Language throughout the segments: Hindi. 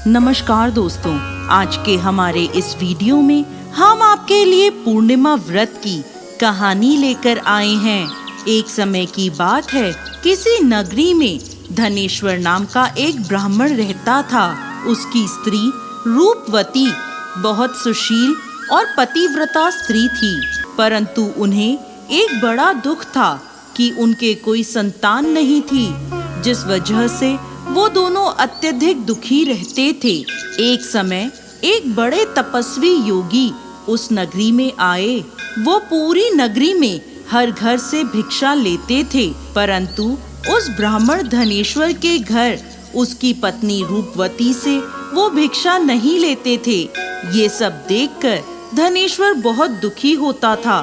नमस्कार दोस्तों, आज के हमारे इस वीडियो में हम आपके लिए पूर्णिमा व्रत की कहानी लेकर आए हैं। एक समय की बात है, किसी नगरी में धनेश्वर नाम का एक ब्राह्मण रहता था। उसकी स्त्री रूपवती बहुत सुशील और पतिव्रता स्त्री थी, परंतु उन्हें एक बड़ा दुख था कि उनके कोई संतान नहीं थी, जिस वजह से वो दोनों अत्यधिक दुखी रहते थे। एक समय एक बड़े तपस्वी योगी उस नगरी में आए। वो पूरी नगरी में हर घर से भिक्षा लेते थे, परंतु उस ब्राह्मण धनेश्वर के घर उसकी पत्नी रूपवती से वो भिक्षा नहीं लेते थे। ये सब देखकर धनेश्वर बहुत दुखी होता था।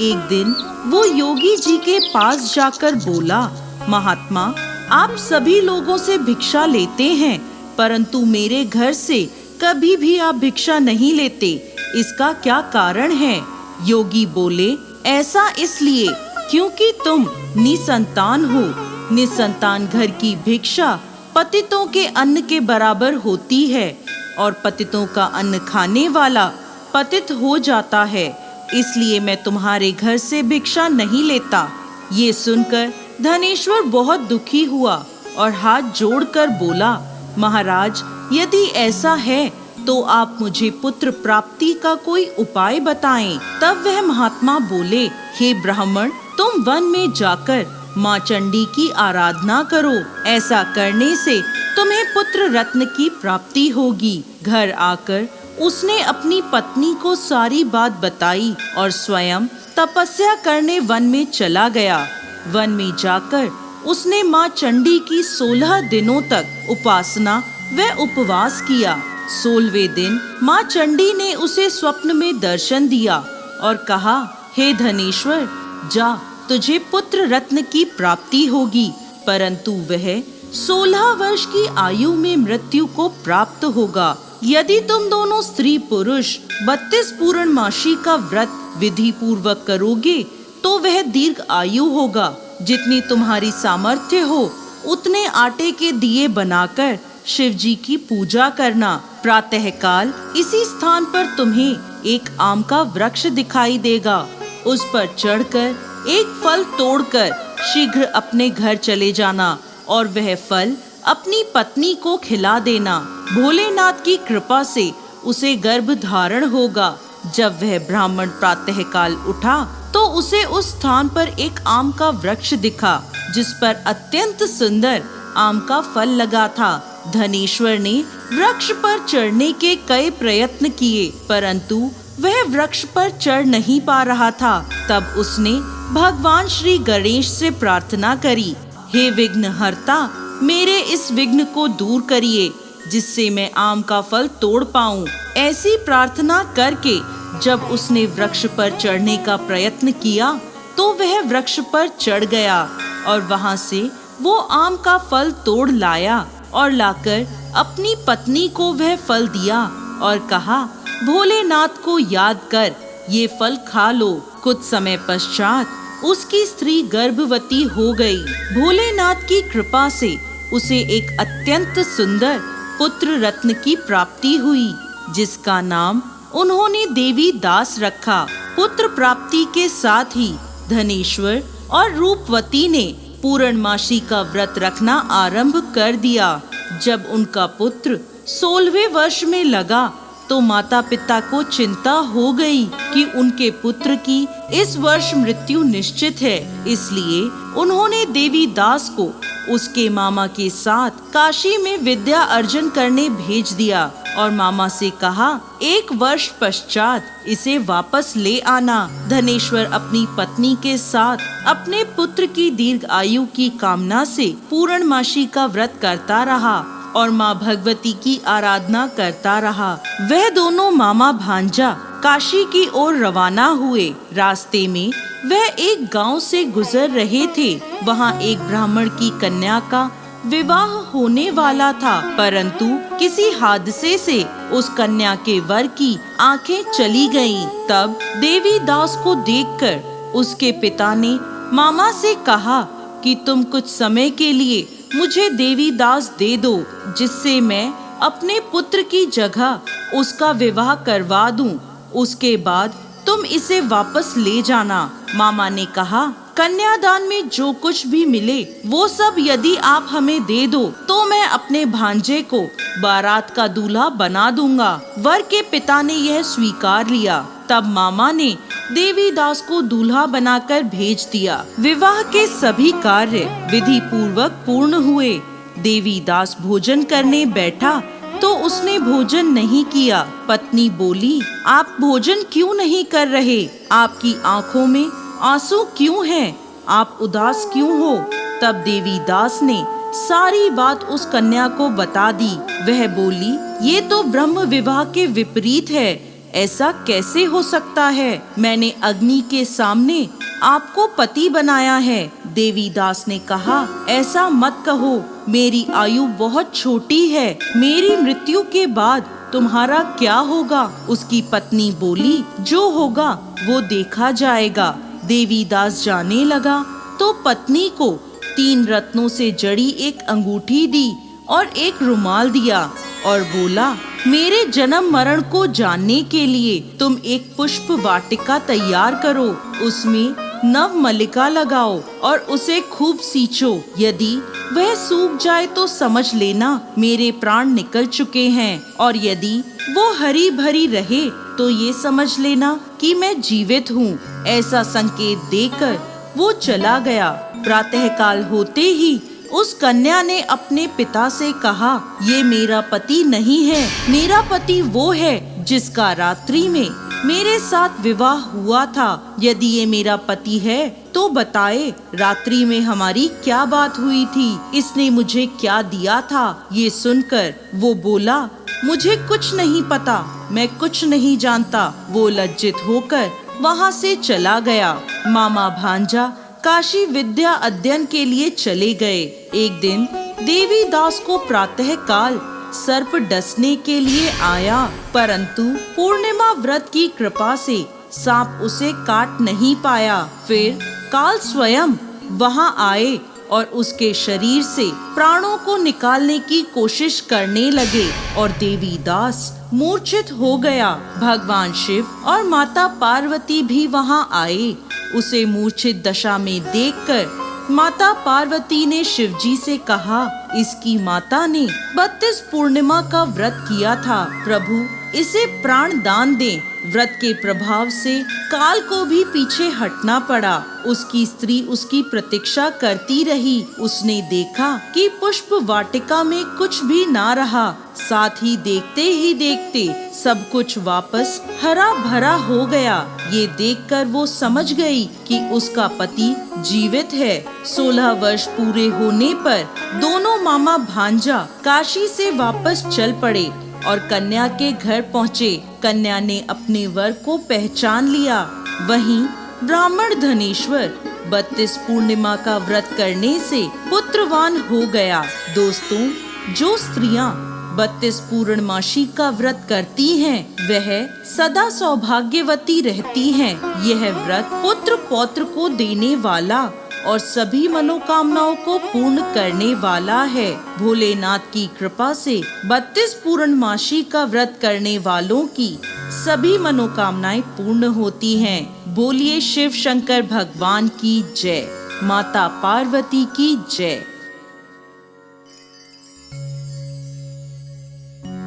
एक दिन वो योगी जी के पास जाकर बोला, महात्मा, आप सभी लोगों से भिक्षा लेते हैं, परंतु मेरे घर से कभी भी आप भिक्षा नहीं लेते, इसका क्या कारण है? योगी बोले, ऐसा इसलिए क्योंकि तुम निसंतान हो। निसंतान घर की भिक्षा पतितों के अन्न के बराबर होती है और पतितों का अन्न खाने वाला पतित हो जाता है, इसलिए मैं तुम्हारे घर से भिक्षा नहीं लेता। ये सुनकर धनेश्वर बहुत दुखी हुआ और हाथ जोड़कर बोला, महाराज, यदि ऐसा है तो आप मुझे पुत्र प्राप्ति का कोई उपाय बताएं। तब वह महात्मा बोले, हे ब्राह्मण, तुम वन में जाकर माँ चंडी की आराधना करो। ऐसा करने से तुम्हें पुत्र रत्न की प्राप्ति होगी। घर आकर उसने अपनी पत्नी को सारी बात बताई और स्वयं तपस्या करने वन में चला गया। वन में जाकर उसने माँ चंडी की 16 दिनों तक उपासना व उपवास किया। 16वें दिन माँ चंडी ने उसे स्वप्न में दर्शन दिया और कहा, हे धनेश्वर, जा, तुझे पुत्र रत्न की प्राप्ति होगी, परंतु वह 16 वर्ष की आयु में मृत्यु को प्राप्त होगा। यदि तुम दोनों स्त्री पुरुष 32 पूर्णमासी का व्रत विधि पूर्वक करोगे तो वह दीर्घ आयु होगा। जितनी तुम्हारी सामर्थ्य हो उतने आटे के दिए बनाकर शिव जी की पूजा करना। प्रातःकाल इसी स्थान पर तुम्हें एक आम का वृक्ष दिखाई देगा। उस पर चढ़कर एक फल तोड़कर शीघ्र अपने घर चले जाना और वह फल अपनी पत्नी को खिला देना। भोलेनाथ की कृपा से उसे गर्भ धारण होगा। जब वह ब्राह्मण प्रातःकाल उठा तो उसे उस स्थान पर एक आम का वृक्ष दिखा, जिस पर अत्यंत सुंदर आम का फल लगा था। धनेश्वर ने वृक्ष पर चढ़ने के कई प्रयत्न किए, परंतु वह वृक्ष पर चढ़ नहीं पा रहा था। तब उसने भगवान श्री गणेश से प्रार्थना करी, हे विघ्नहर्ता, मेरे इस विघ्न को दूर करिए, जिससे मैं आम का फल तोड़ पाऊं। ऐसी प्रार्थना करके जब उसने वृक्ष पर चढ़ने का प्रयत्न किया तो वह वृक्ष पर चढ़ गया और वहां से वो आम का फल तोड़ लाया और लाकर अपनी पत्नी को वह फल दिया और कहा, भोलेनाथ को याद कर ये फल खा लो। कुछ समय पश्चात उसकी स्त्री गर्भवती हो गई। भोलेनाथ की कृपा से उसे एक अत्यंत सुंदर पुत्र रत्न की प्राप्ति हुई, जिसका नाम उन्होंने देवी दास रखा। पुत्र प्राप्ति के साथ ही धनेश्वर और रूपवती ने पूर्णमासी का व्रत रखना आरंभ कर दिया। जब उनका पुत्र 16वें वर्ष में लगा तो माता पिता को चिंता हो गई कि उनके पुत्र की इस वर्ष मृत्यु निश्चित है। इसलिए उन्होंने देवी दास को उसके मामा के साथ काशी में विद्या अर्जन करने भेज दिया और मामा से कहा, 1 वर्ष पश्चात इसे वापस ले आना। धनेश्वर अपनी पत्नी के साथ अपने पुत्र की दीर्घ आयु की कामना से पूर्णमासी का व्रत करता रहा और माँ भगवती की आराधना करता रहा। वह दोनों मामा भांजा काशी की ओर रवाना हुए। रास्ते में वह एक गांव से गुजर रहे थे। वहां एक ब्राह्मण की कन्या का विवाह होने वाला था, परंतु किसी हादसे से उस कन्या के वर की आंखें चली गईं। तब देवी दास को देखकर उसके पिता ने मामा से कहा कि तुम कुछ समय के लिए मुझे देवी दास दे दो, जिससे मैं अपने पुत्र की जगह उसका विवाह करवा दूं। उसके बाद तुम इसे वापस ले जाना। मामा ने कहा, कन्यादान में जो कुछ भी मिले वो सब यदि आप हमें दे दो तो मैं अपने भांजे को बारात का दूल्हा बना दूंगा। वर के पिता ने यह स्वीकार लिया। तब मामा ने देवीदास को दूल्हा बनाकर भेज दिया। विवाह के सभी कार्य विधि पूर्वक पूर्ण हुए। देवीदास भोजन करने बैठा तो उसने भोजन नहीं किया। पत्नी बोली, आप भोजन क्यों नहीं कर रहे? आपकी आंखों में आंसू क्यों हैं? आप उदास क्यों हो? तब देवीदास ने सारी बात उस कन्या को बता दी। वह बोली, ये तो ब्रह्म विवाह के विपरीत है। ऐसा कैसे हो सकता है? मैंने अग्नि के सामने आपको पति बनाया है। देवीदास ने कहा, ऐसा मत कहो, मेरी आयु बहुत छोटी है। मेरी मृत्यु के बाद तुम्हारा क्या होगा? उसकी पत्नी बोली, जो होगा वो देखा जाएगा। देवीदास जाने लगा तो पत्नी को 3 रत्नों से जड़ी एक अंगूठी दी और एक रुमाल दिया और बोला, मेरे जन्म मरण को जानने के लिए तुम एक पुष्प वाटिका तैयार करो। उसमें नव मल्लिका लगाओ और उसे खूब सींचो। यदि वह सूख जाए तो समझ लेना मेरे प्राण निकल चुके हैं, और यदि वो हरी भरी रहे तो ये समझ लेना कि मैं जीवित हूँ। ऐसा संकेत देकर वो चला गया। प्रातःकाल होते ही उस कन्या ने अपने पिता से कहा, ये मेरा पति नहीं है। मेरा पति वो है जिसका रात्रि में मेरे साथ विवाह हुआ था। यदि ये मेरा पति है तो बताए, रात्रि में हमारी क्या बात हुई थी? इसने मुझे क्या दिया था? ये सुनकर वो बोला, मुझे कुछ नहीं पता, मैं कुछ नहीं जानता। वो लज्जित होकर वहाँ से चला गया। मामा भांजा काशी विद्या अध्ययन के लिए चले गए। एक दिन देवीदास को प्रातःकाल सर्प डसने के लिए आया, परंतु पूर्णिमा व्रत की कृपा से सांप उसे काट नहीं पाया। फिर काल स्वयं वहां आए और उसके शरीर से प्राणों को निकालने की कोशिश करने लगे और देवीदास मूर्छित हो गया। भगवान शिव और माता पार्वती भी वहां आए। उसे मूर्छित दशा में देखकर माता पार्वती ने शिवजी से कहा, इसकी माता ने 32 पूर्णिमा का व्रत किया था। प्रभु इसे प्राण दान दे। व्रत के प्रभाव से काल को भी पीछे हटना पड़ा। उसकी स्त्री उसकी प्रतीक्षा करती रही। उसने देखा कि पुष्प वाटिका में कुछ भी ना रहा। साथ ही देखते ही देखते सब कुछ वापस हरा भरा हो गया। ये देखकर वो समझ गई कि उसका पति जीवित है। 16 वर्ष पूरे होने पर दोनों मामा भांजा काशी से वापस चल पड़े और कन्या के घर पहुँचे। कन्या ने अपने वर को पहचान लिया। वहीं ब्राह्मण धनेश्वर 32 पूर्णिमा का व्रत करने से पुत्रवान हो गया। दोस्तों, जो स्त्रियां 32 पूर्णमासी का व्रत करती हैं, वह सदा सौभाग्यवती रहती हैं। यह व्रत पुत्र पौत्र को देने वाला और सभी मनोकामनाओं को पूर्ण करने वाला है। भोलेनाथ की कृपा से 32 पूर्णमासी का व्रत करने वालों की सभी मनोकामनाएं पूर्ण होती हैं। बोलिए शिव शंकर भगवान की जय। माता पार्वती की जय।